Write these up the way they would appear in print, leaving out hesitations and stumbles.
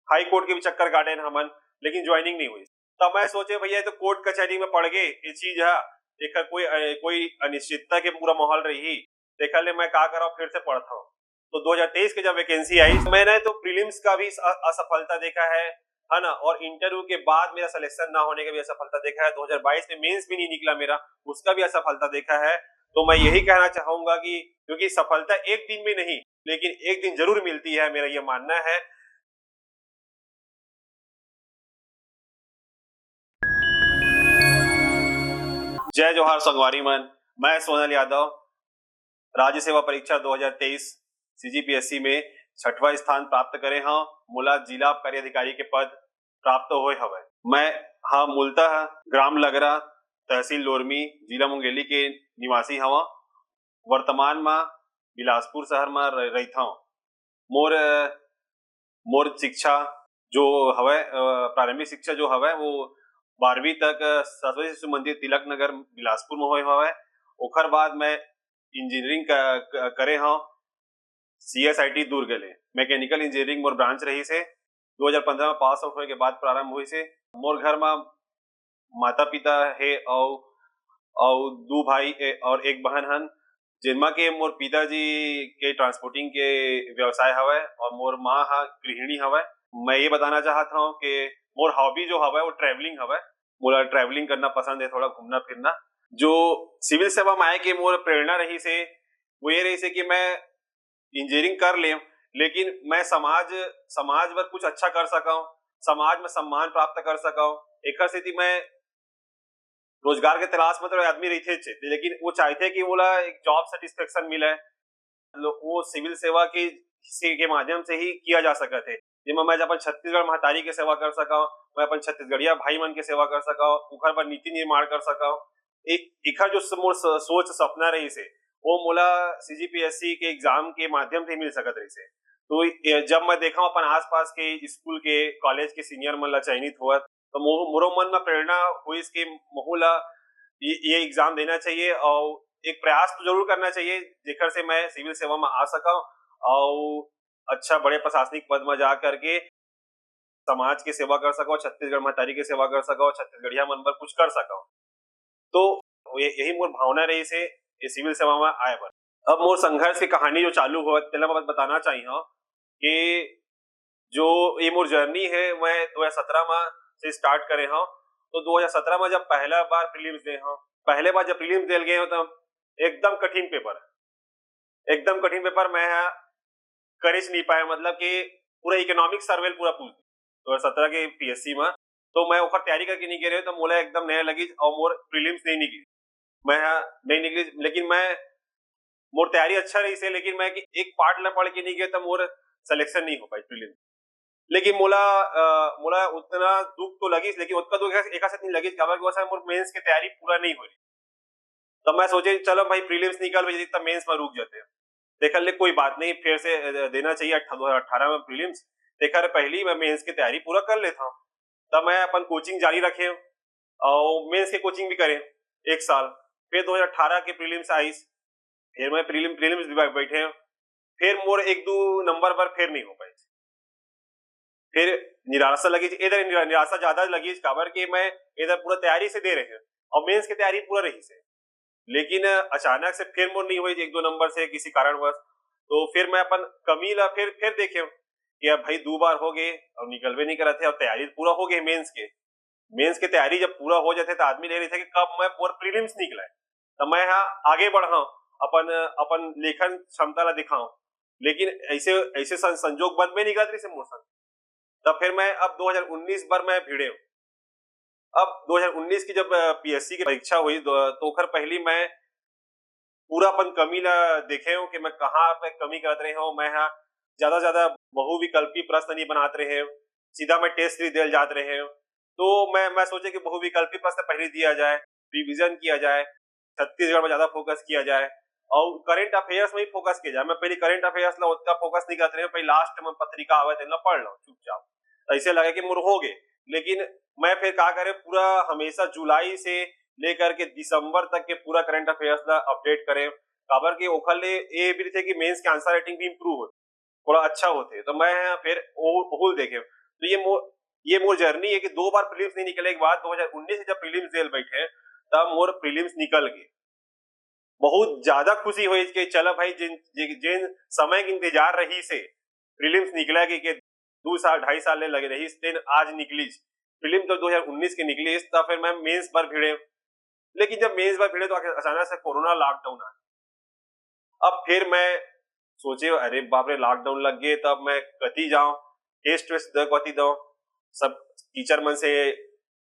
High court के भी चक्कर काटे हमन, लेकिन ज्वाइनिंग नहीं हुई। तब मैं सोचे भैया तो कोर्ट कचहरी में पड़ गए ये चीज है, एक कोई अनिश्चितता के पूरा माहौल रही, देखा ले मैं का करा फिर से पढ़ता हूँ। तो 2023 के जब वैकेंसी आई मैंने तो प्रीलिम्स का भी असफलता देखा है ना, और इंटरव्यू के बाद मेरा सिलेक्शन ना होने का भी असफलता देखा है। 2022 में मेंस भी नहीं निकला मेरा, उसका भी असफलता देखा है। तो मैं यही कहना चाहूंगा कि क्योंकि सफलता एक दिन में नहीं, लेकिन एक दिन जरूर मिलती है, मेरा ये मानना है। जय जोहार संगवारी मन, मैं सोनल यादव। राज्य सेवा परीक्षा 2023 सीजीपीएससी में 6वां स्थान प्राप्त करे हाँ, मोला जिला आबकारी अधिकारी के पद प्राप्त होए हवे। मैं हाँ मूलतः ग्राम लगरा, तहसील लोरमी, जिला मुंगेली के निवासी हवा। वर्तमान में बिलासपुर शहर में रहता हूँ। मोर मोर शिक्षा जो हवे, प्रारंभिक शिक्षा जो हवे वो 12वीं तक सरस्वती शिशु मंदिर तिलक नगर बिलासपुर में होए हवे। ओकर बाद मैं इंजीनियरिंग करे हाँ सीएसआईटी दुर्ग ले। मैकेनिकल इंजीनियरिंग मोर ब्रांच रही से 2015 में पास आउट होने के बाद प्रारंभ हुई से। मोर घर में माता पिता है और 2 भाई और 1 बहन हन, जिनमें के मोर पिताजी के ट्रांसपोर्टिंग के व्यवसाय हवे और मोर माँ हा गृहिणी हवे। मैं ये बताना चाहता हूँ कि मोर हॉबी जो हवे वो ट्रैवलिंग हवे। मोला ट्रैवलिंग करना पसंद है, थोड़ा घूमना फिरना। जो सिविल सेवा में आए के मोर प्रेरणा रही से वो ये रही से कि मैं इंजीनियरिंग कर ले, लेकिन मैं समाज पर कुछ अच्छा कर सका, समाज में सम्मान प्राप्त कर सका। एक स्थिति में रोजगार के तलाश में तो आदमी रही थे, लेकिन वो चाहते कि बोला एक जॉब सेटिस्फेक्शन मिले, वो सिविल सेवा के माध्यम से ही किया जा सका थे। जिसमें मैं अपन छत्तीसगढ़ महतारी के सेवा कर सका, मैं अपन छत्तीसगढ़िया भाई मन के सेवा कर सका, उखर पर नीति निर्माण कर सका। एक जो मोर सोच सपना रही से वो मोला सीजीपीएससी के एग्जाम के माध्यम से मिल सकत रही से। तो जब मैं देखा अपन आसपास के स्कूल के कॉलेज के सीनियर मन ला चयनित हुआ, तो मोरो मन में प्रेरणा हुई इसके मोहला ये एग्जाम देना चाहिए और एक प्रयास तो जरूर करना चाहिए जेकर से मैं सिविल सेवा में आ सका और अच्छा बड़े प्रशासनिक पद में जा करके समाज की सेवा कर सका, छत्तीसगढ़ महतारी की सेवा कर सका, छत्तीसगढ़िया मन पर कुछ कर सका। तो यही मोर भावना रही से ये सिविल सेवा में आए बर। अब मोर संघर्ष की कहानी जो चालू हुआ तेला मैं बताना चाहिए कि जो ये मोर जर्नी है मैं 2017 में से स्टार्ट करे हाँ। तो 2017 में जब पहला बार प्रीलिम्स दे हाँ, पहले बार जब प्रीलिम्स देल गए हो तब एकदम कठिन पेपर मैं कर नहीं पाया। मतलब कि पूरा इकोनॉमिक सर्वे पूरा पूछ 2017 के पीएससी में, तो मैं ओकर तैयारी करके नहीं गए तो मोला एकदम नया लगी और मोर प्रीलिम्स नहीं निकली। मैं नहीं निकली, लेकिन मैं मोर तैयारी अच्छा रही से, लेकिन मैं एक पार्ट ला पढ़ के नहीं गया तो मोर सिलेक्शन नहीं हो पाई प्रीलिम्स। लेकिन मोला उतना दुख तो लगी, लेकिन उतना दुख एक साथ नहीं लगी मोर मेंस की तैयारी पूरा नहीं हो रही। तब मैं सोचे चलो भाई प्रीलिम्स निकल भाई तब मेंस में रुक जाते हैं। देखा ले कोई बात नहीं, फिर से देना चाहिए 2018 में प्रीलिम्स। देखा पहली मैं मेंस की तैयारी पूरा कर लेता हूँ। तब मैं अपन कोचिंग जारी रखे और मेंस की कोचिंग भी करें 1 साल। फिर 2018 के प्रीलिम्स आई, फिर मैं प्रीलिम्स बैठे, फिर मोर 1-2 नंबर पर फिर नहीं हो पाई। फिर निराशा लगी, इधर निराशा ज्यादा लगी काबर कि मैं इधर पूरा तैयारी से दे रहे हैं और मेंस की तैयारी पूरा रही से, लेकिन अचानक से फिर मोर नहीं हुई 1-2 नंबर से किसी कारणवश। तो फिर मैं अपन कमी ला फिर देखे कि अब भाई 2 बार हो गए और निकलवे नहीं कर थे और तैयारी पूरा हो गई मेंस की तैयारी जब पूरा हो जाते तो आदमी ले रहे थे कि कब मैं पूरा प्रीलिम्स निकला है तो मैं यहाँ आगे बढ़ा अपन लेखन क्षमता ला दिखाऊं। लेकिन ऐसे संजोग बंद में निकल रही से मोर संग। तब फिर मैं अब 2019 बार मैं भिड़े हूँ। अब 2019 की जब पीएससी की परीक्षा हुई तो खर पहली मैं पूरा अपन कमी ला देखे हूँ कि मैं कहाँ पे कमी कर रहे हूँ। मैं यहाँ ज्यादा बहुविकल्पी प्रश्न नहीं बनाते रहे, सीधा मैं टेस्ट सीरीज देल जाते रहे। तो मैं सोचे कि बहुविकल्पी प्रश्न पहले दिया जाए, रिवीजन किया जाए, छत्तीसगढ़ में ज्यादा फोकस किया जाए और करंट अफेयर्स में ही फोकस किया जाए। मैं पहले करंट अफेयर्स ला उतना फोकस नहीं करते रहे, पहले लास्ट में पत्रिका आवे तेन पढ़ लो चुपचाप, ऐसे लगे कि मुर हो गए। लेकिन मैं फिर क्या करे पूरा हमेशा जुलाई से लेकर के दिसंबर तक के पूरा करंट अफेयर्स ला अपडेट करें, काबर के ओखले ये भी थे कि मेंस के आंसर राइटिंग भी इंप्रूव हो थोड़ा अच्छा होते। तो मैं फिर ओहुल देखे तो ये मोर जर्नी है कि 2 बार प्रीलिम्स नहीं निकले के बाद 2019 से जब प्रीलिम्स देल बैठे तब मोर प्रीलिम्स निकल गए। बहुत ज्यादा खुशी हुई कि चलो भाई जिन जिन समय के इंतजार रही से प्रीलिम्स निकला कि 2 साल 2.5 साल लगे रही दिन आज निकली। प्रीलिम तो 2019 के निकली तब फिर मैं मेंस पर भिड़े, लेकिन जब मेंस पर भिड़े तो अचानक से कोरोना लॉकडाउन आ। अब फिर मैं सोचे अरे बाप रे लॉकडाउन लग गए, तब मैं कती जाऊं टेस्ट वेस्ट कती दो, सब टीचर मन से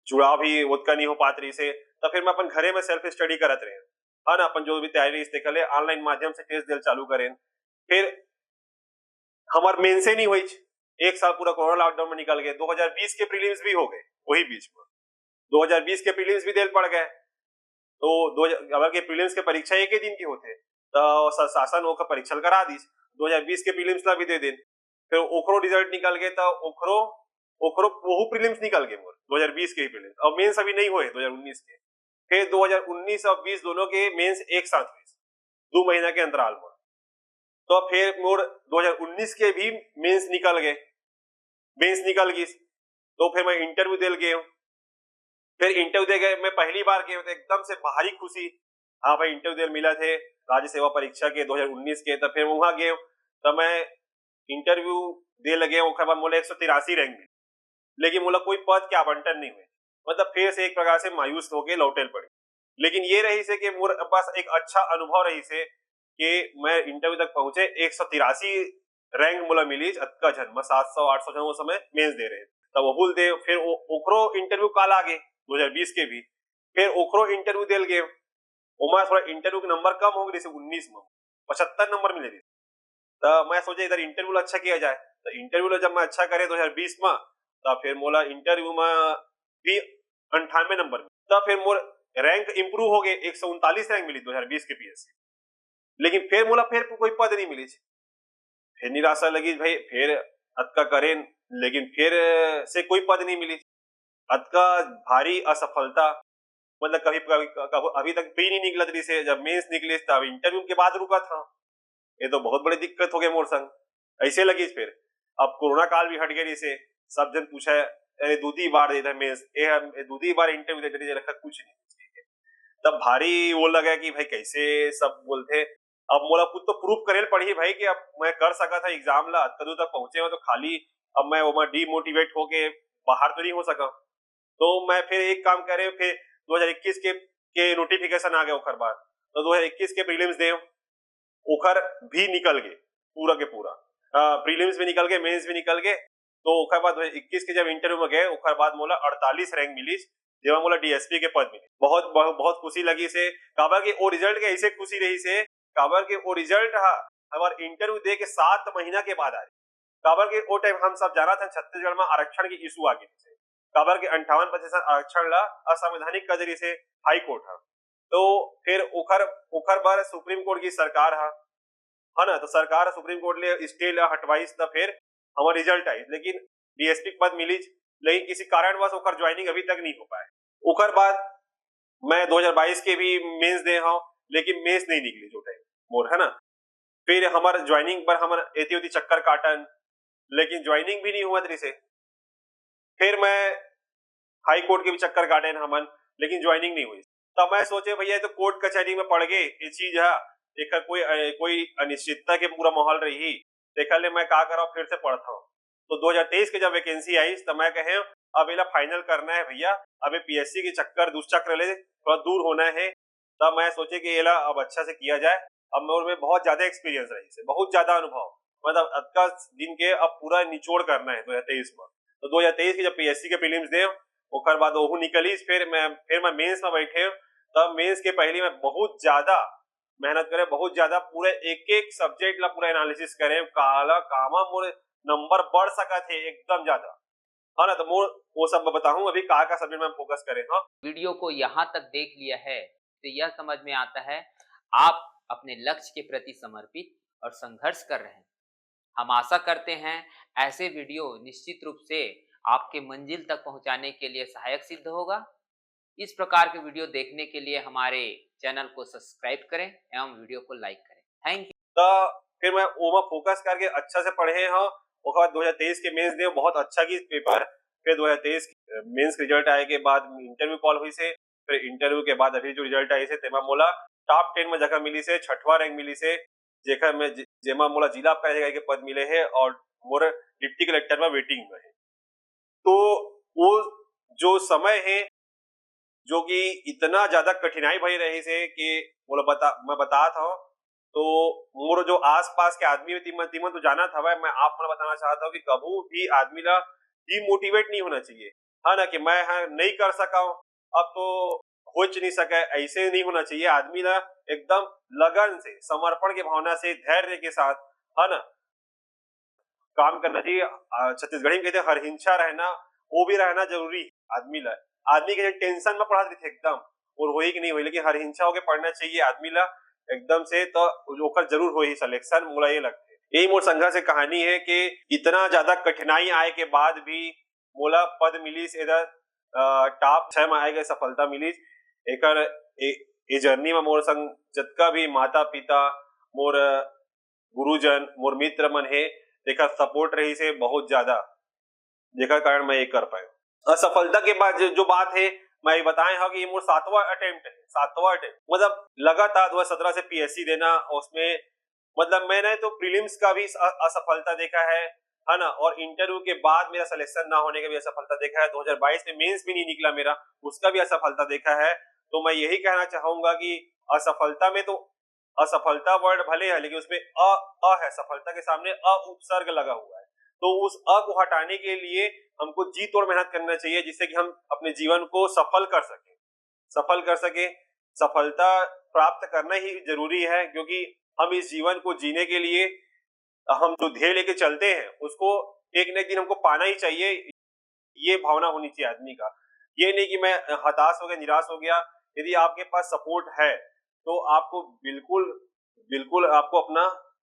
जुड़ाव भी उतना नहीं हो पात रही से। तब फिर मैं अपन घरे में सेल्फ स्टडी करत रहे, है ना, अपन जो भी तैयारी इससे कले ऑनलाइन माध्यम से टेस्ट देल चालू करें। फिर हमार मेन से नहीं हुई, एक साल पूरा कोरोना लॉकडाउन में निकल गए। 2020 के प्रीलिम्स भी हो गए वही बीच में, 2020 के प्रीलिम्स भी देल पड़ गए। तो अगर के प्रीलिम्स के परीक्षा एक ही दिन की होते तो शासन ओकर परीक्षा करा दी, 2020 के प्रीलिम्स ला भी दे दिन। फिर ओकरो रिजल्ट निकल गए तो ओकरो ओकरो वो प्रीलिम्स निकल गए मोर 2020 के ही प्रीलिम्स, और मेंस अभी नहीं हुए 2019 के। फिर 2019 और 20 दोनों के मेंस एक साथ हुए 2 महीना के अंतराल में। तो फिर मोर 2019 के भी मेंस निकल गए, मेंस निकल गई तो फिर मैं इंटरव्यू देल गए। फिर इंटरव्यू दे गए, मैं पहली बार गए तो एकदम से भारी खुशी, हाँ भाई इंटरव्यू देल मिला थे राज्य सेवा परीक्षा के 2019 के। तब फिर वहां गए तब मैं इंटरव्यू दे लगे, उसके बाद मोला 183 रैंक मिली, लेकिन मोला कोई पद के आवंटन नहीं हुए। मतलब फिर से एक प्रकार से मायूस होके लौटेल पड़ी। लेकिन ये रही से कि मोर पास एक अच्छा अनुभव रही से कि मैं इंटरव्यू तक पहुंचे, 183 रैंक मोला मिली। अतका जन मैं 700-800 जन वो समय मेंस दे रहे तब वहुल दे। फिर ओकरो इंटरव्यू काल आगे 2020 के भी, फिर ओकरो इंटरव्यू देल गए। ओमा थोड़ा इंटरव्यू के नंबर कम हो गए, जैसे 19 में 75 नंबर मिले। तो मैं सोचे इधर इंटरव्यू अच्छा किया जाए, तो इंटरव्यू जब मैं अच्छा करे 2020 में, तब फिर मोला इंटरव्यू में भी 98 नंबर, तब फिर मोर रैंक इंप्रूव हो गए, 139 रैंक मिली 2020 के पीएससी। लेकिन फिर मोला फिर कोई पद नहीं मिली, फिर निराशा लगी भाई, फिर अतका करें लेकिन फिर से कोई पद नहीं मिली। अतका भारी असफलता, मतलब कभी कभी अभी तक भी नहीं निकला रही से। जब मेंस निकली तब इंटरव्यू के बाद रुका था, ये तो बहुत बड़ी दिक्कत हो गई मोर संग। ऐसे लगी फिर अब कोरोना काल भी हट गई से, सब जन पूछा अरे दूधी बार दे मेंस, दूधी बार इंटरव्यू दे रखा कुछ नहीं। तब भारी वो लगा कि भाई कैसे सब बोलते। अब मोला खुद तो प्रूफ करेल पड़ी भाई कि अब मैं कर सका था एग्जाम ला, कदू तक पहुंचे हो तो खाली अब मैं वो डीमोटिवेट होके बाहर तो नहीं हो सका। तो मैं फिर एक काम करे, फिर 2021 के नोटिफिकेशन आ गए ओखर बाद, तो 2021 के प्रीलिम्स दे ओखर भी निकल गए पूरा के पूरा। प्रीलिम्स भी निकल गए, मेंस भी निकल गए। तो ओखर बाद 2021 के जब इंटरव्यू में गए ओखर बाद मोला 48 रैंक मिली, जेमा मोला डीएसपी के पद मिली। बहुत बहुत, बहुत खुशी लगी से, काबर के ओ रिजल्ट के ऐसे खुशी रही से, काबर के ओ रिजल्ट हमार इंटरव्यू दे के 7 महीना के बाद आए। काबर के ओ टाइम हम सब जाना था छत्तीसगढ़ में आरक्षण की इशू आ गई थे, काबर के 58% आरक्षण ला असंवैधानिक कदरी से हाई कोर्ट है। तो फिर ओखर बार सुप्रीम कोर्ट की सरकार है ना, तो सरकार सुप्रीम कोर्ट ले स्टे ला हटवाई, तब फिर हमारा रिजल्ट आई, लेकिन डीएसपी पद मिली, लेकिन किसी कारणवश ओकर ज्वाइनिंग अभी तक नहीं हो पाए। ओकर बाद मैं 2022 के भी मेंस दे हूं, लेकिन मेंस नहीं निकली जो टाइम मोर, है ना। फिर हमार ज्वाइनिंग पर हमार एती ओती चक्कर काटन, लेकिन ज्वाइनिंग भी नहीं हुआ तरी से। फिर मैं हाई कोर्ट के भी चक्कर काटे हमन, लेकिन ज्वाइनिंग नहीं हुई। तब मैं सोचे भैया तो कोर्ट कचहरी में पड़ गए ये चीज है, एक कोई अनिश्चितता के पूरा माहौल रही, देखा ले मैं का करा फिर से पढ़ता हूँ। तो 2023 के जब वैकेंसी आई तब मैं कहे अब इला फाइनल करना है भैया, अब पीएससी के चक्कर दुष्चक्र ले थोड़ा दूर होना है। तब मैं सोचे कि इला अब अच्छा से किया जाए। अब मोर में बहुत ज्यादा एक्सपीरियंस रही से, बहुत ज्यादा अनुभव, मतलब अतका दिन के अब पूरा निचोड़ करना है 2023 में। तो 2023 के जब पीएससी के प्रीलिम्स दे ओकर बाद ओहू निकली, फिर मैं मेंस में बैठे। तब मेंस के पहले मैं बहुत ज्यादा मेहनत करे, बहुत ज्यादा पूरे एक एक सब्जेक्ट ला पूरा एनालिसिस करे, काला कामा मोर नंबर बढ़ सका थे एकदम ज्यादा, है ना। तो मोर वो सब बताऊं अभी का सब्जेक्ट में फोकस करें। हाँ, वीडियो को यहाँ तक देख लिया है तो यह समझ में आता है आप अपने लक्ष्य के प्रति समर्पित और संघर्ष कर रहे हैं। हम आशा करते हैं ऐसे वीडियो निश्चित रूप से आपके मंजिल तक पहुंचाने के लिए सहायक सिद्ध होगा। इस प्रकार के वीडियो देखने के लिए हमारे चैनल को सब्सक्राइब करें एवं वीडियो को लाइक करें। Thank you. तो फिर मैं ओमा फोकस करके अच्छा से पढ़े हाँ, उसके बाद 2023 के मेंस दिए, बहुत अच्छा की पेपर। फिर 2023 मेंस रिजल्ट आए के बाद इंटरव्यू कॉल हुई से, फिर इंटरव्यू के बाद अभी जो रिजल्ट आई से तेमा मोला टॉप 10 में जगह मिली से, 6वां रैंक मिली से, जेकर में जेमा मोला जिला अधिकारी के पद मिले है और मोर डिप्टी कलेक्टर में वेटिंग में है। तो वो जो समय है जो कि इतना ज्यादा कठिनाई भई रही से कि मैं बता था, तो मोर जो आस-पास के आदमी तिमन तिमन तो जाना था, मैं आप मन बताना चाहता हूँ कि कभू भी आदमी ला डिमोटिवेट नहीं होना चाहिए, है ना? कि मैं नहीं कर सका हूँ, अब तो हो नहीं सका, ऐसे नहीं होना चाहिए। आदमी ला एकदम लगन से, समर्पण की भावना से, धैर्य के साथ, है ना, काम करना चाहिए। छत्तीसगढ़ी में कहते हैं हरहिंसा रहना, वो भी रहना जरूरी है आदमी ला। आदमी के टेंशन में पढ़ा थे एकदम, और होई कि नहीं होई, लेकिन हरहिंसा होके पढ़ना चाहिए आदमी ला एकदम से, तो ओकर जरूर होई सिलेक्शन, मोला ये लगते। यही मोर संघर्ष की कहानी है कि इतना ज्यादा कठिनाई आए के बाद भी मोला पद मिलीस, इधर टॉप 6 में आए गए, सफलता मिलीस। एकर ए जर्नी में मोर संग जतका भी माता-पिता, मोर गुरुजन, मोर मित्र मन हे, जेकर सपोर्ट रही से बहुत ज्यादा, जेकर कारण मैं ये कर पाया। असफलता के बाद जो बात है, मैं ये बताए हा कि ये मोर 7वां अटेम्प्ट है, 7वां अटेम्प्ट, मतलब लगातार 2017 से पीएससी देना, उसमें मतलब मैंने तो प्रीलिम्स का भी असफलता देखा है ना? और इंटरव्यू के बाद मेरा सिलेक्शन ना होने का भी असफलता देखा है। 2022 में मेंस भी नहीं निकला मेरा, उसका भी असफलता देखा है। तो मैं यही कहना चाहूंगा कि असफलता में तो असफलता वर्ड भले है, लेकिन उसमें अ है, सफलता के सामने अ उपसर्ग लगा हुआ है। तो उस अ को हटाने के लिए हमको जी तोड़ मेहनत करना चाहिए, जिससे कि हम अपने जीवन को सफल कर सके, सफल कर सके। सफलता प्राप्त करना ही जरूरी है, क्योंकि हम इस जीवन को जीने के लिए हम जो ध्येय लेके चलते हैं, उसको एक न एक दिन हमको पाना ही चाहिए। ये भावना होनी चाहिए आदमी का। ये नहीं कि मैं हताश हो गया, निराश हो गया। यदि आपके पास सपोर्ट है, तो आपको बिल्कुल बिल्कुल आपको अपना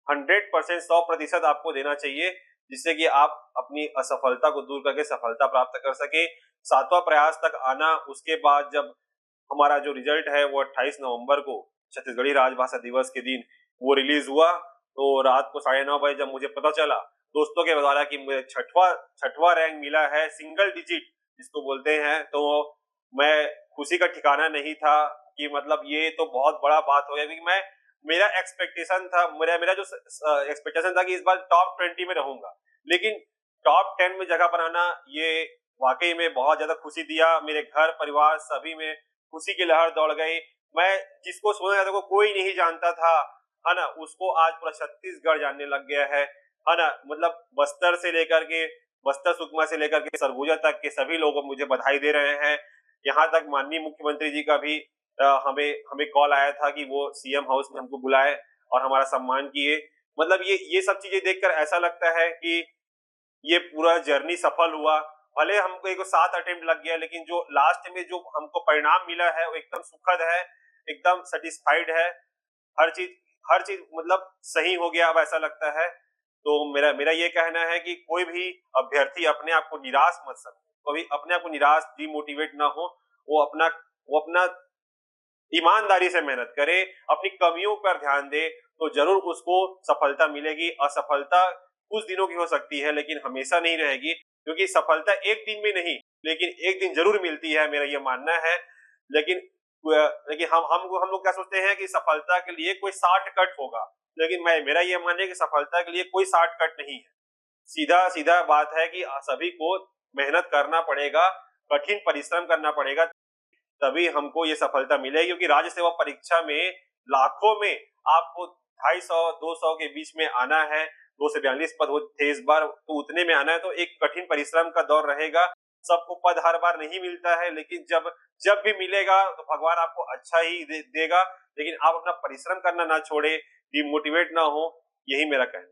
100% 100% आपको देना चाहिए, जिससे कि आप अपनी असफलता को दूर करके सफलता प्राप्त कर सके। 7वां प्रयास तक आना, उसके बाद जब हमारा जो रिजल्ट है वो 28 नवंबर को छत्तीसगढ़ी राजभाषा दिवस के दिन वो रिलीज हुआ। तो रात को 9:30 बजे जब मुझे पता चला दोस्तों के द्वारा कि मुझे छठवां रैंक मिला है, सिंगल डिजिट जिसको बोलते हैं, तो मैं खुशी का ठिकाना नहीं था कि मतलब ये तो बहुत बड़ा बात हो गया। क्योंकि मैं मेरा एक्सपेक्टेशन था, मेरा जो एक्सपेक्टेशन था कि इस बार टॉप 20 में रहूंगा, लेकिन टॉप 10 में जगह बनाना ये वाकई में बहुत ज्यादा खुशी दिया। मेरे घर परिवार सभी में खुशी की लहर दौड़ गई। मैं जिसको सोना जाता को कोई नहीं जानता था, है ना, उसको आज पूरा छत्तीसगढ़ जानने लग गया है ना? मतलब बस्तर सुकमा से लेकर के सरगुजा तक के सभी लोग मुझे बधाई दे रहे हैं। यहाँ तक माननीय मुख्यमंत्री जी का भी हमें हमें कॉल आया था कि वो सीएम हाउस में हमको बुलाए और हमारा सम्मान किए। मतलब ये सब चीजें देखकर ऐसा लगता है कि ये पूरा जर्नी सफल हुआ। भले हमको एक 7 अटेम्प्ट लग गया, लेकिन जो लास्ट में जो हमको परिणाम मिला है वो एकदम सुखद है, एकदम सेटिस्फाइड है। हर चीज हर चीज मतलब सही हो गया, अब ऐसा लगता है। तो मेरा मेरा ये कहना है कि कोई भी अभ्यर्थी अपने आप को निराश मत समझे, कभी अपने आप को निराश डिमोटिवेट ना हो। वो अपना ईमानदारी से मेहनत करे, अपनी कमियों पर ध्यान दे, तो जरूर उसको सफलता मिलेगी। असफलता कुछ दिनों की हो सकती है, लेकिन हमेशा नहीं रहेगी, क्योंकि सफलता एक दिन में नहीं, लेकिन एक दिन जरूर मिलती है, मेरा ये मानना है। लेकिन लेकिन हम लोग क्या सोचते हैं कि सफलता के लिए कोई शॉर्टकट होगा, लेकिन मेरा ये मानना है कि सफलता के लिए कोई शॉर्टकट नहीं है। सीधा सीधा बात है कि सभी को मेहनत करना पड़ेगा, कठिन परिश्रम करना पड़ेगा, तभी हमको ये सफलता मिलेगी। क्योंकि राज्य सेवा परीक्षा में लाखों में आपको 250-200 के बीच में आना है। 242 पद थे इस बार, तो उतने में आना है, तो एक कठिन परिश्रम का दौर रहेगा। सबको पद हर बार नहीं मिलता है, लेकिन जब जब भी मिलेगा तो भगवान आपको अच्छा ही देगा। लेकिन आप अपना परिश्रम करना ना छोड़े, डिमोटिवेट ना हो, यही मेरा कहना है।